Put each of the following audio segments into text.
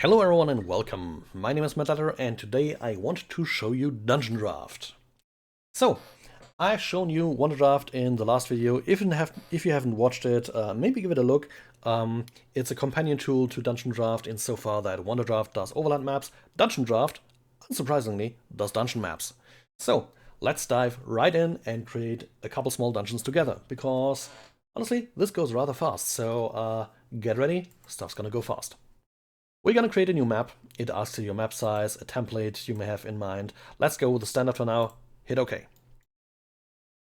Hello everyone and welcome. My name is Matt and today I want to show you DungeonDraft. So, I've shown you WonderDraft in the last video. If you haven't watched it, maybe give it a look. It's a companion tool to DungeonDraft insofar that WonderDraft does overland maps. DungeonDraft, unsurprisingly, does dungeon maps. So, let's dive right in and create a couple small dungeons together, because honestly, this goes rather fast. So, get ready, stuff's gonna go fast. We're going to create a new map. It asks you your map size, a template you may have in mind. Let's go with the standard for now. Hit OK.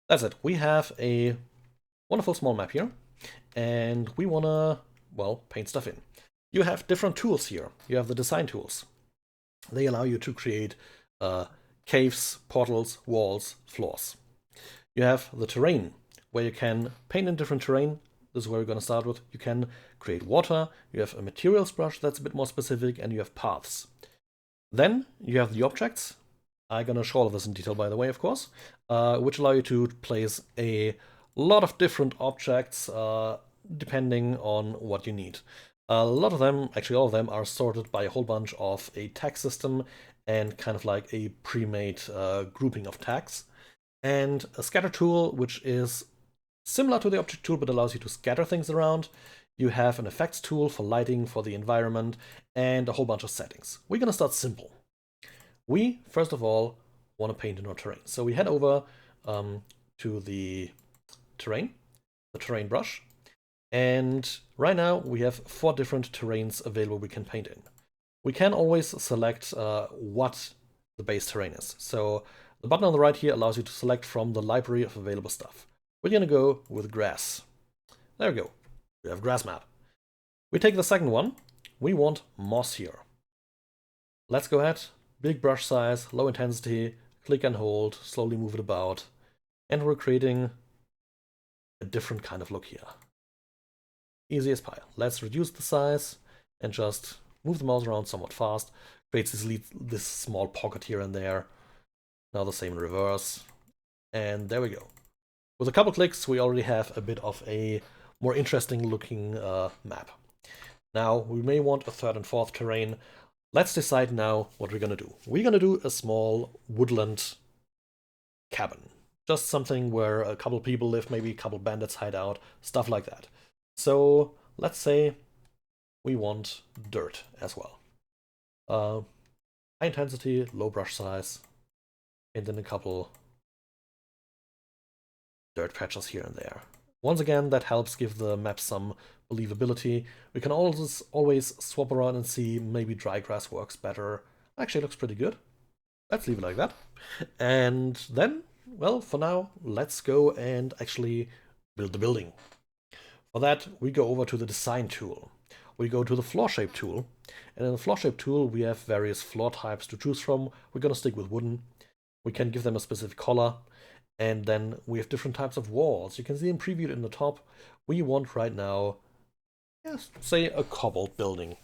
That's it. We have a wonderful small map here, and we want to, well, paint stuff in. You have different tools here. You have the design tools. They allow you to create caves, portals, walls, floors. You have the terrain, where you can paint in different terrain. This is where we're going to start with. You can create water, you have a materials brush that's a bit more specific, and you have paths. Then you have the objects. I'm going to show all of this in detail, by the way, of course, which allow you to place a lot of different objects depending on what you need. A lot of them, actually all of them, are sorted by a whole bunch of a tag system and kind of like a pre-made grouping of tags. And a scatter tool, which is similar to the object tool, but allows you to scatter things around. You have an effects tool for lighting, for the environment, and a whole bunch of settings. We're going to start simple. We, first of all, want to paint in our terrain. So we head over to the terrain brush. And right now we have 4 different terrains available we can paint in. We can always select what the base terrain is. So the button on the right here allows you to select from the library of available stuff. We're going to go with grass. There we go. We have grass map. We take the second one. We want moss here. Let's go ahead. Big brush size, low intensity, click and hold, slowly move it about. And we're creating a different kind of look here. Easy as pie. Let's reduce the size and just move the mouse around somewhat fast. Creates this small pocket here and there. Now the same in reverse. And there we go. With a couple clicks, we already have a bit of a more interesting looking map. Now, we may want a third and fourth terrain. Let's decide now what we're going to do. We're going to do a small woodland cabin. Just something where a couple people live, maybe a couple bandits hide out, stuff like that. So, let's say we want dirt as well. High intensity, low brush size, and then a couple dirt patches here and there. Once again, that helps give the map some believability. We can always swap around and see maybe dry grass works better. Actually, it looks pretty good. Let's leave it like that. And then, well, for now, let's go and actually build the building. For that, we go over to the design tool. We go to the floor shape tool. And in the floor shape tool, we have various floor types to choose from. We're going to stick with wooden. We can give them a specific color. And then we have different types of walls. You can see them previewed in the top. We want right now, yes, say a cobbled building.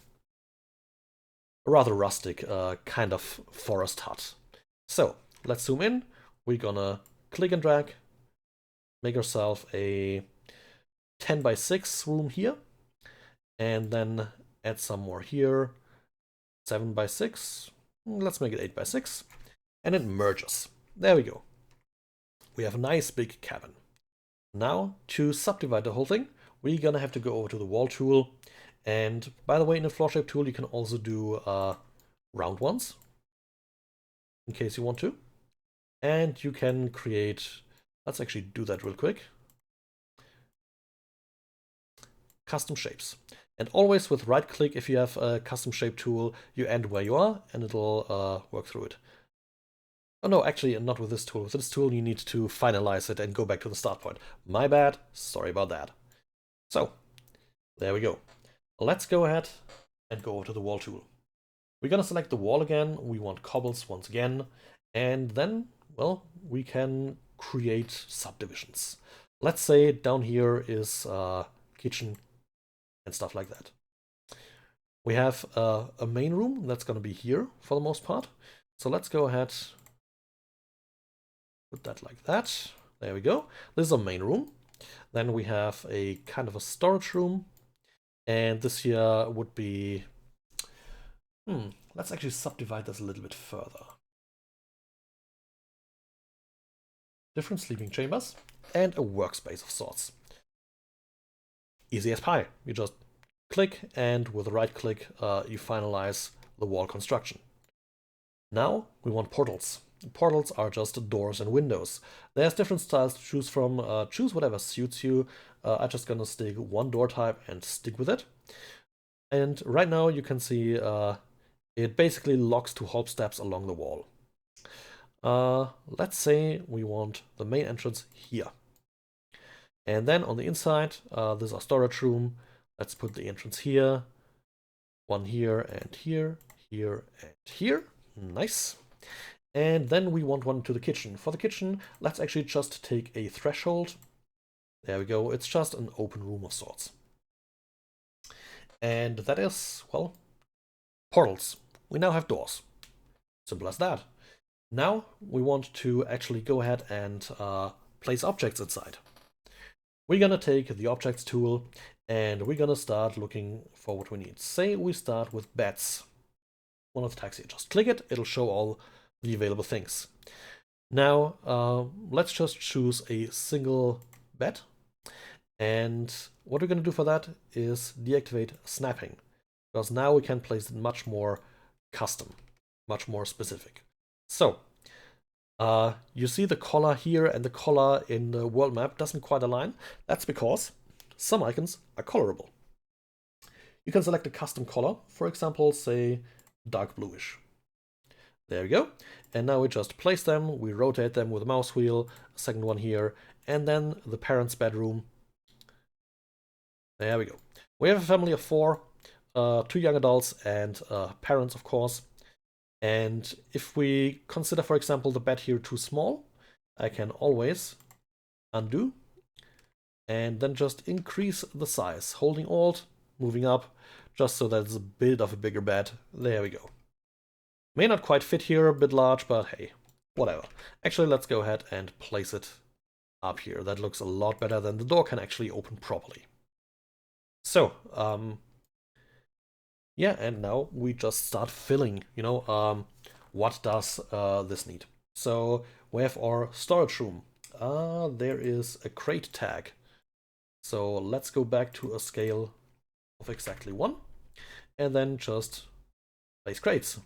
A rather rustic kind of forest hut. So let's zoom in. We're gonna click and drag, make ourselves a 10 by 6 room here, and then add some more here. 7 by 6. Let's make it 8 by 6. And it merges. There we go. We have a nice big cabin. Now, to subdivide the whole thing, we're gonna have to go over to the wall tool. And by the way, in the floor shape tool, you can also do round ones, in case you want to. And you can create, let's actually do that real quick. Custom shapes. And always with right click, if you have a custom shape tool, you end where you are and it'll work through it. Oh no, actually not with this tool. With this tool you need to finalize it and go back to the start point. My bad, sorry about that. So, there we go. Let's go ahead and go over to the wall tool. We're gonna select the wall again, we want cobbles once again, and then, well, we can create subdivisions. Let's say down here is kitchen and stuff like that. We have a main room that's gonna be here for the most part. So let's go ahead, put that like that. There we go. This is our main room. Then we have a kind of a storage room. And this here would be Let's actually subdivide this a little bit further. Different sleeping chambers and a workspace of sorts. Easy as pie. You just click, and with a right click, you finalize the wall construction. Now we want portals. Portals are just doors and windows. There's different styles to choose from. Choose whatever suits you. I'm just gonna stick one door type and stick with it. And right now you can see it basically locks to hop steps along the wall. Let's say we want the main entrance here. And then on the inside, this is our storage room. Let's put the entrance here, one here and here, here and here. Nice. And then we want one to the kitchen. For the kitchen, let's actually just take a threshold. There we go. It's just an open room of sorts. And that is, well, portals. We now have doors. Simple as that. Now we want to actually go ahead and place objects inside. We're gonna take the objects tool and we're gonna start looking for what we need. Say we start with beds. One of the tags here. Just click it, it'll show all the available things. Now let's just choose a single bed. And what we're gonna do for that is deactivate snapping, because now we can place it much more custom, much more specific. So you see the color here and the color in the world map doesn't quite align. That's because some icons are colorable. You can select a custom color, for example, say dark bluish. There we go. And now we just place them, we rotate them with a mouse wheel, a second one here, and then the parents' bedroom. There we go. We have a family of 4, 2 young adults and parents, of course. And if we consider, for example, the bed here too small, I can always undo and then just increase the size, holding Alt, moving up, just so that it's a bit of a bigger bed. There we go. May not quite fit here, a bit large, but hey, whatever. Actually, let's go ahead and place it up here. That looks a lot better, than the door can actually open properly. So, yeah, and now we just start filling, you know, what does this need? So we have our storage room. There is a crate tag. So let's go back to a scale of exactly 1 and then just place crates.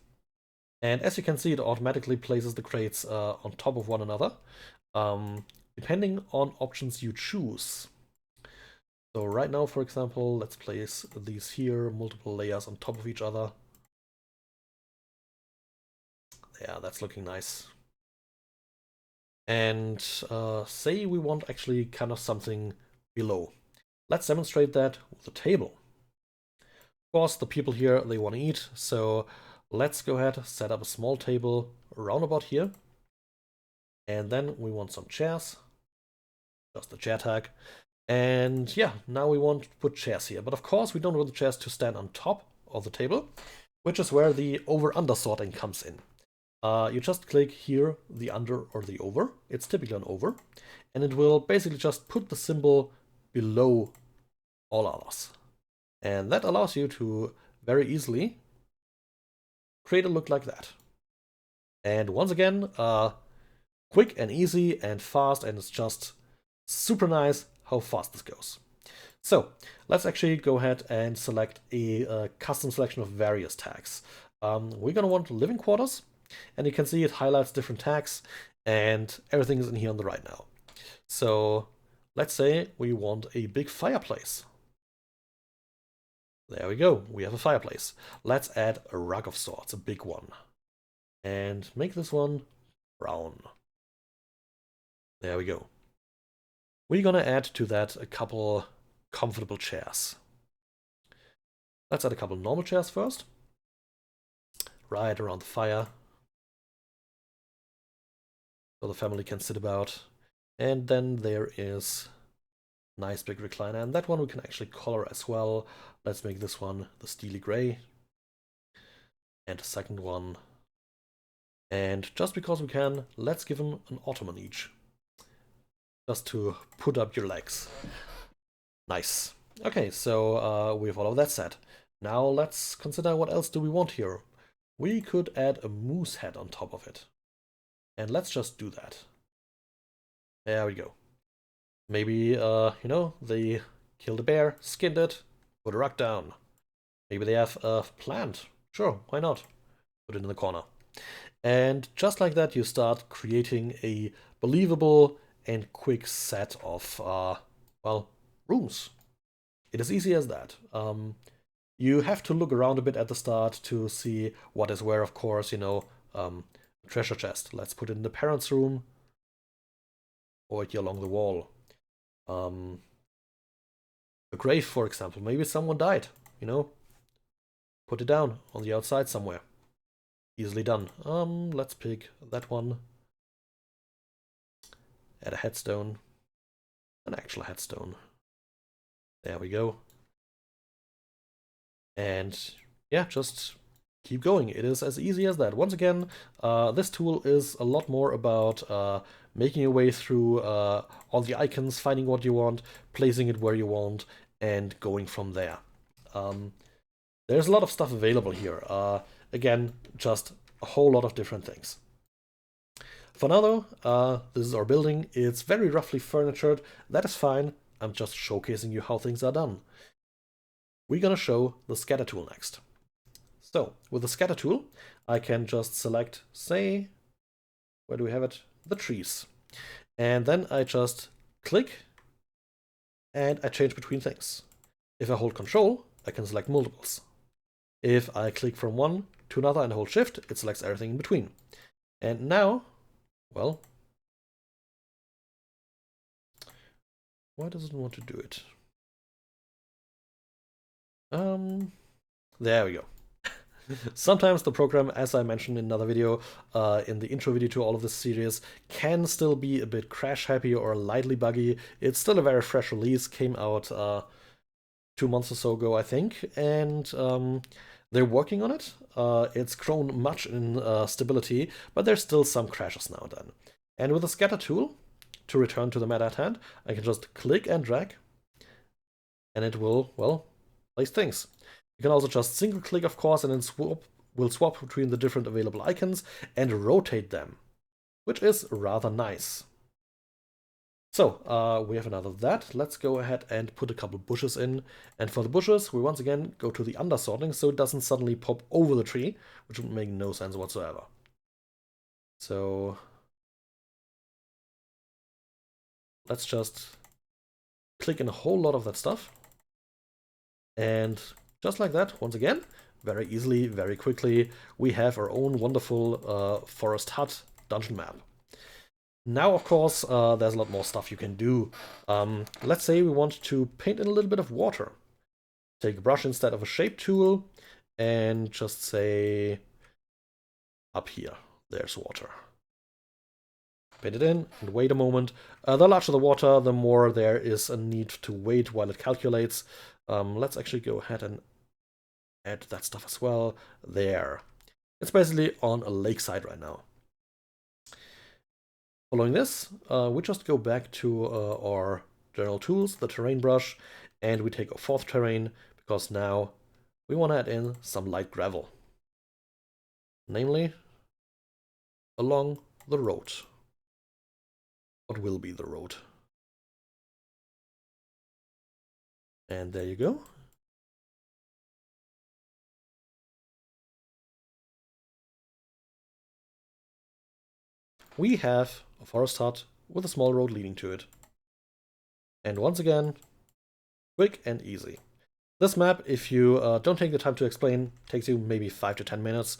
And as you can see, it automatically places the crates on top of one another, depending on options you choose. So right now, for example, let's place these here, multiple layers on top of each other. Yeah, that's looking nice. And say we want actually kind of something below. Let's demonstrate that with a table. Of course, the people here, they want to eat, so let's go ahead, set up a small table around about here. And then we want some chairs, just the chair tag. And yeah, now we want to put chairs here. But of course, we don't want the chairs to stand on top of the table, which is where the over-under sorting comes in. You just click here, the under or the over. It's typically an over. And it will basically just put the symbol below all others. And that allows you to very easily create a look like that. And once again, quick and easy and fast, and it's just super nice how fast this goes. So let's actually go ahead and select a custom selection of various tags. We're gonna want living quarters, and you can see it highlights different tags, and everything is in here on the right now. So let's say we want a big fireplace. There we go, we have a fireplace. Let's add a rug of sorts, a big one. And make this one brown. There we go. We're gonna add to that a couple comfortable chairs. Let's add a couple normal chairs first. Right around the fire. So the family can sit about. And then there is a nice big recliner. And that one we can actually color as well. Let's make this one the steely gray. And a second one. And just because we can, let's give them an ottoman each. Just to put up your legs. Nice. Okay, so we have all of that set. Now let's consider what else do we want here. we could add a moose head on top of it. And let's just do that. There we go. Maybe, you know, they killed a bear, skinned it, put a rock down. Maybe they have a plant. Sure, why not? Put it in the corner. And just like that, you start creating a believable and quick set of, well, rooms. It is easy as that. You have to look around a bit at the start to see what is where, of course, you know, treasure chest. Let's put it in the parents' room or here along the wall. A grave, for example. Maybe someone died, you know. Put it down on the outside somewhere. Easily done. Let's pick that one. Add a headstone. An actual headstone. There we go. And yeah, just keep going. It is as easy as that. Once again, this tool is a lot more about making your way through all the icons, finding what you want, placing it where you want, and going from there. There's a lot of stuff available here. Again, just a whole lot of different things. For now though, this is our building. It's very roughly furnitured. That is fine. I'm just showcasing you how things are done. We're gonna show the scatter tool next. So with the scatter tool, I can just select, say, where do we have it? The trees. And then I just click and I change between things. If I hold Control, I can select multiples. If I click from one to another and hold Shift, it selects everything in between. And now, well, why does it want to do it? There we go. Sometimes the program, as I mentioned in another video, in the intro video to all of this series, can still be a bit crash happy or lightly buggy. It's still a very fresh release, came out 2 months or so ago, I think, and they're working on it. It's grown much in stability, but there's still some crashes now and then. And with the scatter tool, to return to the meta at hand, I can just click and drag, and it will, well, place things. You can also just single click, of course, and then will swap between the different available icons and rotate them, which is rather nice. So, we have another that. Let's go ahead and put a couple bushes in. And for the bushes, we once again go to the undersorting so it doesn't suddenly pop over the tree, which would make no sense whatsoever. So, let's just click in a whole lot of that stuff. And just like that, once again, very easily, very quickly, we have our own wonderful forest hut dungeon map. Now, of course, there's a lot more stuff you can do. Let's say we want to paint in a little bit of water. Take a brush instead of a shape tool and just say up here, there's water. Paint it in and wait a moment. The larger the water, the more there is a need to wait while it calculates. Let's actually go ahead and add that stuff as well. There. It's basically on a lakeside right now. Following this, we just go back to our general tools, the terrain brush, and we take our fourth terrain because now we want to add in some light gravel. Namely, along the road. What will be the road. And there you go. We have a forest hut with a small road leading to it. And once again, quick and easy. This map, if you don't take the time to explain, takes you maybe 5 to 10 minutes.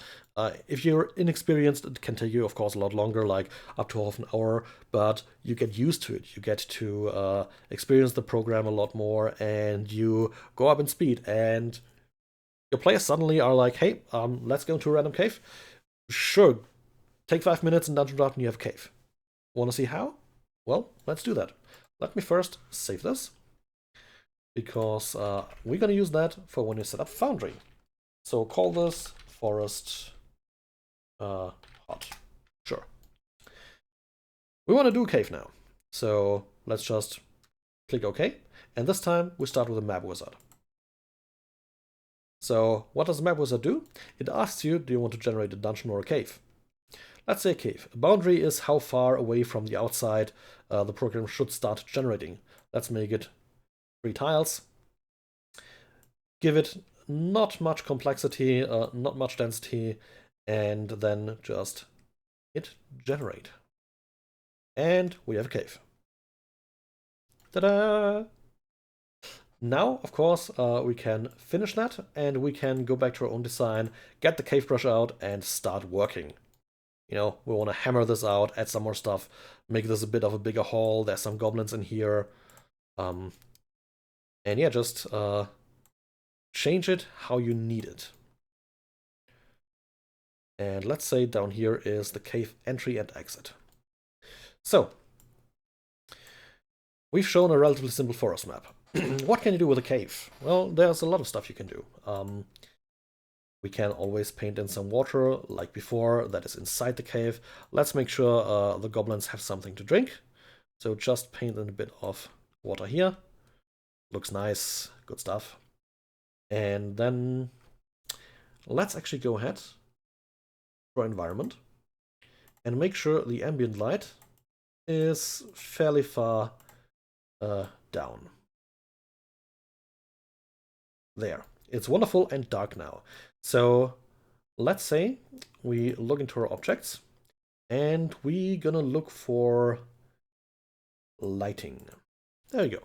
If you're inexperienced, it can take you, of course, a lot longer, like up to half an hour, but you get used to it. You get to experience the program a lot more, and you go up in speed, and your players suddenly are like, hey, let's go into a random cave. Sure, take 5 minutes in Dungeon Draft and you have a cave. Want to see how? Well, let's do that. Let me first save this, because we're going to use that for when you set up Foundry. So call this Forest Hut. Sure. We want to do a cave now. So let's just click OK. And this time we start with a map wizard. So what does the map wizard do? It asks you, do you want to generate a dungeon or a cave? Let's say a cave. A boundary is how far away from the outside the program should start generating. Let's make it 3 tiles. Give it not much complexity, not much density, and then just hit generate. And we have a cave. Ta-da! Now, of course, we can finish that, and we can go back to our own design, get the cave brush out, and start working. You know, we want to hammer this out, add some more stuff, make this a bit of a bigger hall. There's some goblins in here. And yeah, just change it how you need it. And let's say down here is the cave entry and exit. So, we've shown a relatively simple forest map. What can you do with a cave? Well, there's a lot of stuff you can do. We can always paint in some water, like before, that is inside the cave. Let's make sure the goblins have something to drink. So just paint in a bit of water here. Looks nice, good stuff. And then let's actually go ahead to our environment and make sure the ambient light is fairly far down. There. It's wonderful and dark now. So let's say we look into our objects and we're gonna look for lighting. There we go.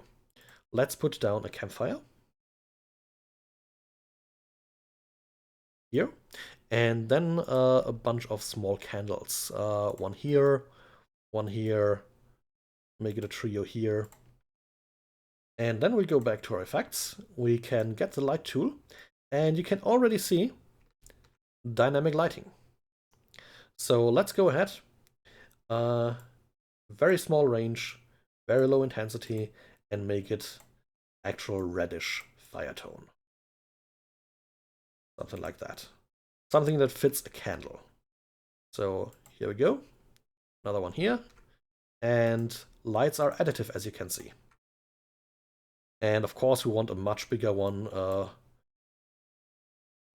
Let's put down a campfire here, and then a bunch of small candles. One here, make it a trio here. And then we go back to our effects. We can get the light tool, and you can already see dynamic lighting. So let's go ahead. Very small range, very low intensity, and make it actual reddish fire tone. Something like that. Something that fits a candle. So here we go. Another one here. And lights are additive, as you can see. And of course we want a much bigger one for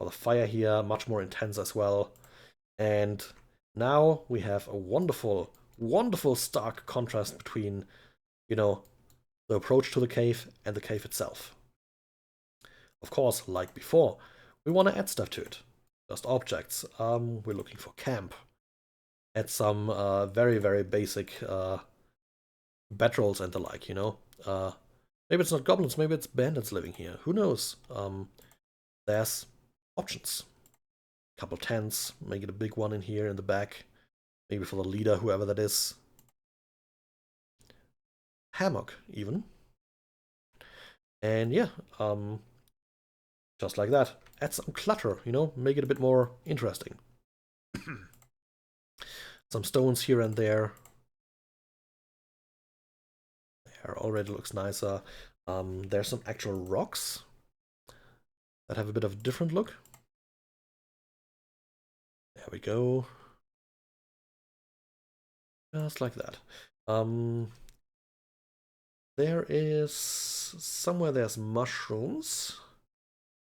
the fire here, much more intense as well. And now we have a wonderful, wonderful stark contrast between, you know, the approach to the cave and the cave itself. Of course, like before, we want to add stuff to it. Just objects. We're looking for camp. Add some very, very basic bedrolls and the like, you know. Maybe it's not goblins, maybe it's bandits living here. Who knows? There's options. Couple tents, make it a big one in here in the back. Maybe for the leader, whoever that is. Hammock, even. And yeah, just like that. Add some clutter, you know, make it a bit more interesting. Some stones here and there. There already looks nicer. There's some actual rocks that have a bit of a different look. There we go. Just like that. There is somewhere there's mushrooms.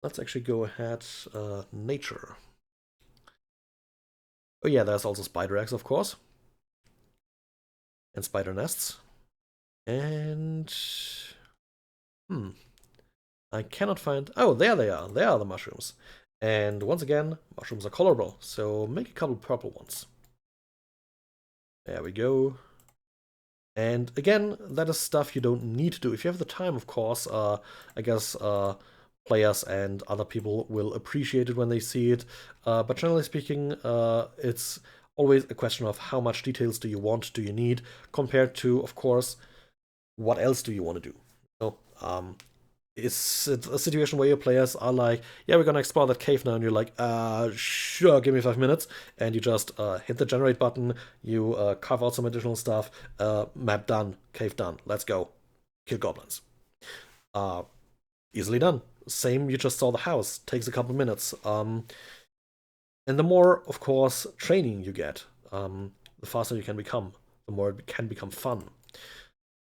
Let's actually go ahead, nature. Oh yeah, there's also spider eggs, of course. And spider nests. And I cannot find. Oh, there they are. There are the mushrooms. And once again, mushrooms are colorable, so make a couple purple ones. There we go. And again, that is stuff you don't need to do. If you have the time, of course, I guess players and other people will appreciate it when they see it. But generally speaking, it's always a question of how much details do you want, do you need, compared to, of course, what else do you want to do? So, it's a situation where your players are like, yeah, we're gonna explore that cave now, and you're like, sure, give me 5 minutes, and you just hit the generate button, you carve out some additional stuff, map done, cave done, let's go, kill goblins. Easily done. Same, you just saw the house, takes a couple minutes. And the more, of course, training you get, the faster you can become, the more it can become fun.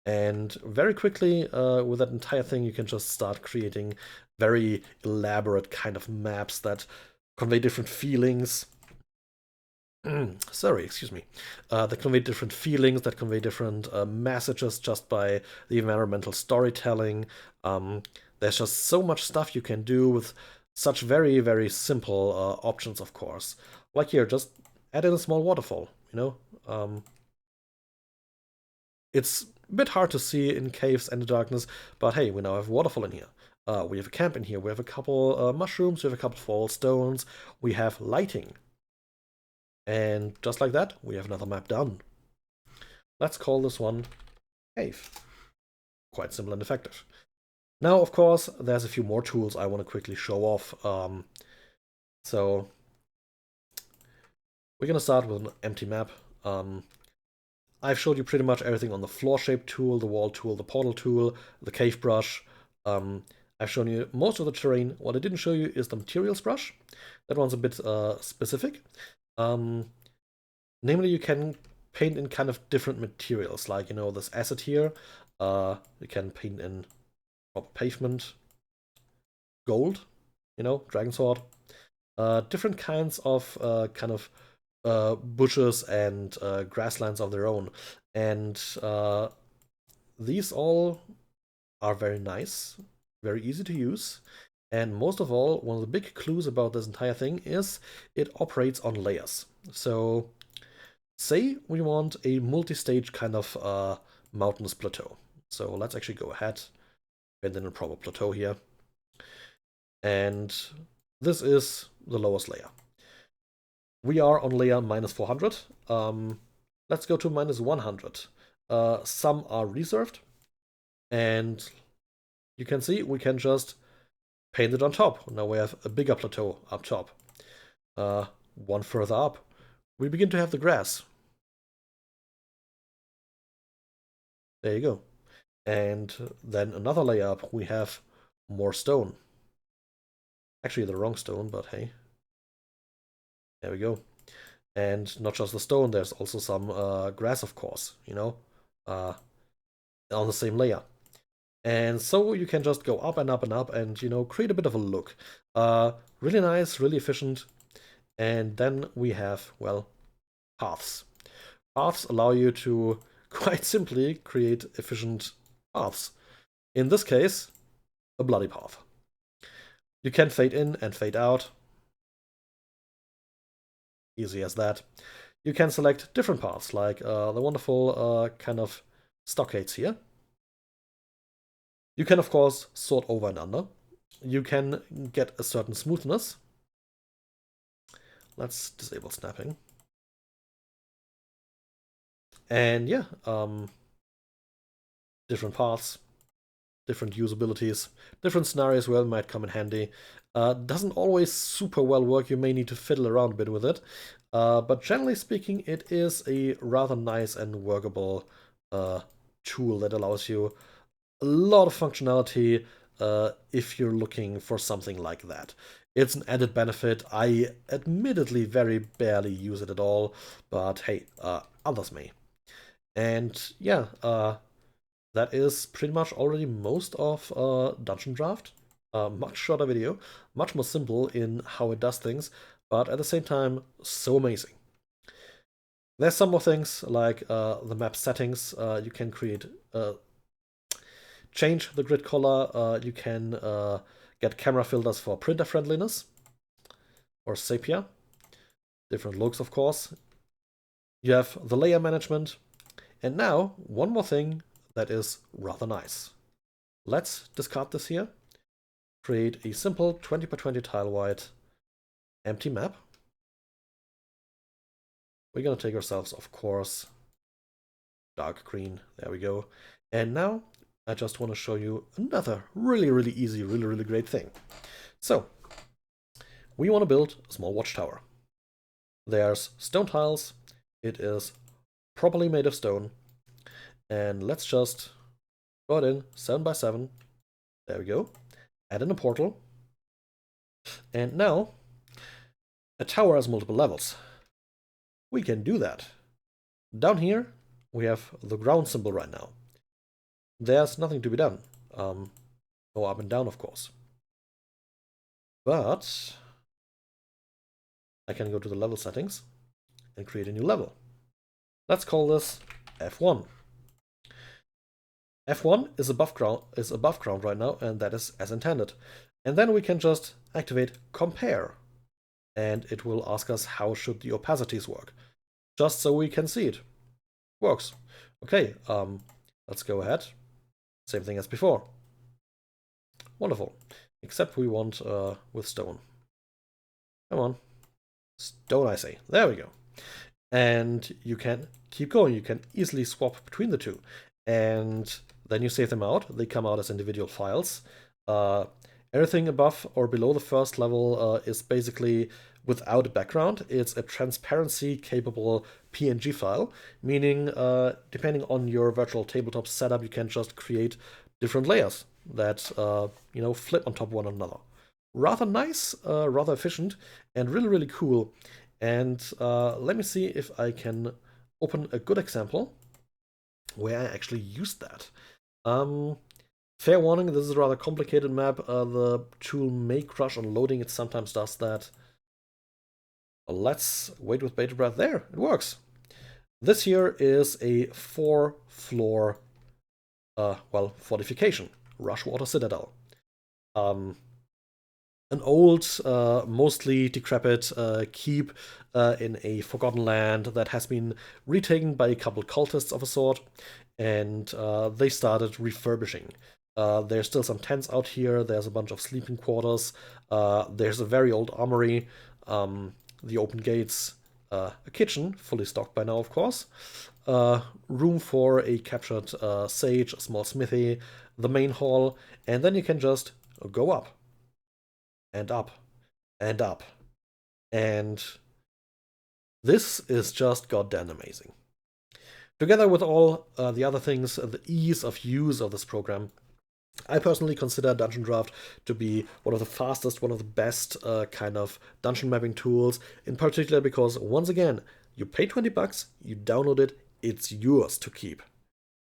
And very quickly, with that entire thing, you can just start creating very elaborate kind of maps that convey different feelings. Sorry, excuse me. That convey different feelings, that convey different messages just by the environmental storytelling. There's just so much stuff you can do with such very, very simple options, of course. Like here, just add in a small waterfall, you know? It's a bit hard to see in caves and the darkness, but hey, we now have a waterfall in here. We have a camp in here, we have a couple mushrooms, we have a couple fall stones, we have lighting. And just like that, we have another map done. Let's call this one Cave. Quite simple and effective. Now, of course, there's a few more tools I want to quickly show off. So we're going to start with an empty map. I've showed you pretty much everything on the floor shape tool, the wall tool, the portal tool, the cave brush. I've shown you most of the terrain. What I didn't show you is the materials brush. That one's a bit specific. Namely, you can paint in kind of different materials, like, you know, this acid here. You can paint in pavement, gold, you know, dragon sword. Different kinds of kind of bushes and grasslands of their own. And these all are very nice, very easy to use. And most of all, one of the big clues about this entire thing is it operates on layers. So say we want a multi-stage kind of mountainous plateau. So let's actually go ahead and then a proper plateau here. And this is the lowest layer. We are on layer -400. Let's go to -100. Some are reserved. And you can see we can just paint it on top. Now we have a bigger plateau up top. One further up, we begin to have the grass. There you go. And then another layer up, we have more stone. Actually, the wrong stone, but hey. There we go. And not just the stone, there's also some grass, of course, you know, on the same layer. And so you can just go up and up and up and, you know, create a bit of a look. Really nice, really efficient. And then we have, well, paths. Paths allow you to quite simply create efficient paths. In this case, a bloody path. You can fade in and fade out. Easy as that. You can select different paths, like the wonderful kind of stockades here. You can, of course, sort over and under. You can get a certain smoothness. Let's disable snapping. And yeah, different paths, different usabilities, different scenarios where it might come in handy. Doesn't always super well work, you may need to fiddle around a bit with it. But generally speaking, it is a rather nice and workable tool that allows you a lot of functionality if you're looking for something like that. It's an added benefit. I admittedly very barely use it at all, but hey, others may. And yeah, that is pretty much already most of Dungeon Draft. Much shorter video, much more simple in how it does things, but at the same time, so amazing. There's some more things like the map settings. You can create, change the grid color. You can get camera filters for printer friendliness or sepia. Different looks, of course. You have the layer management. And now, one more thing that is rather nice. Let's discard this here. Create a simple 20 by 20 tile wide empty map. We're going to take ourselves, of course, dark green. There we go. And now I just want to show you another really, really easy, really, really great thing. So we want to build a small watchtower. There's stone tiles. It is properly made of stone. And let's just go in 7 by 7. There we go. Add in a portal. And now a tower has multiple levels. We can do that. Down here, we have the ground symbol right now. there's nothing to be done. No up and down, of course. But I can go to the level settings and create a new level. Let's call this F1. F1 is above ground right now, and that is as intended. And then we can just activate compare, and it will ask us how should the opacities work, just so we can see it. Works. Okay, let's go ahead. Same thing as before. Wonderful. Except we want with stone. Come on. Stone, I say. There we go. And you can keep going. You can easily swap between the two. And then you save them out. They come out as individual files. Everything above or below the first level is basically without a background. It's a transparency-capable PNG file, meaning depending on your virtual tabletop setup, you can just create different layers that flip on top of one another. Rather nice, rather efficient, and really, really cool. And let me see if I can open a good example where I actually used that. Fair warning, this is a rather complicated map. The tool may crash on loading, it sometimes does that. Let's wait with bated breath. There, it works. This here is a 4-floor, fortification, Rushwater Citadel. An old, mostly decrepit keep in a forgotten land that has been retaken by a couple cultists of a sort, and they started refurbishing. There's still some tents out here, there's a bunch of sleeping quarters, there's a very old armory, the open gates, a kitchen, fully stocked by now, of course, room for a captured sage, a small smithy, the main hall, and then you can just go up, and up, and up. And this is just goddamn amazing. Together with all the other things, the ease of use of this program, I personally consider DungeonDraft to be one of the fastest, one of the best kind of dungeon mapping tools, in particular because, once again, you pay 20 bucks, you download it, it's yours to keep.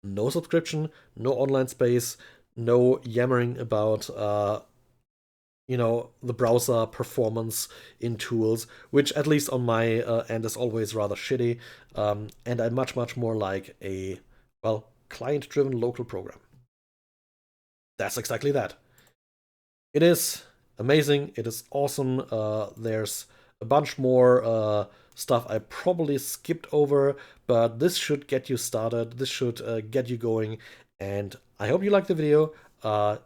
No subscription, no online space, no yammering about the browser performance in tools, which at least on my end is always rather shitty, and I much more like a, client-driven local program. That's exactly that. It is amazing, it is awesome, there's a bunch more stuff I probably skipped over, but this should get you started, this should get you going, and I hope you liked the video.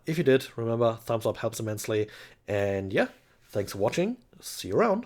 If you did, remember, thumbs up helps immensely. And yeah, thanks for watching. See you around.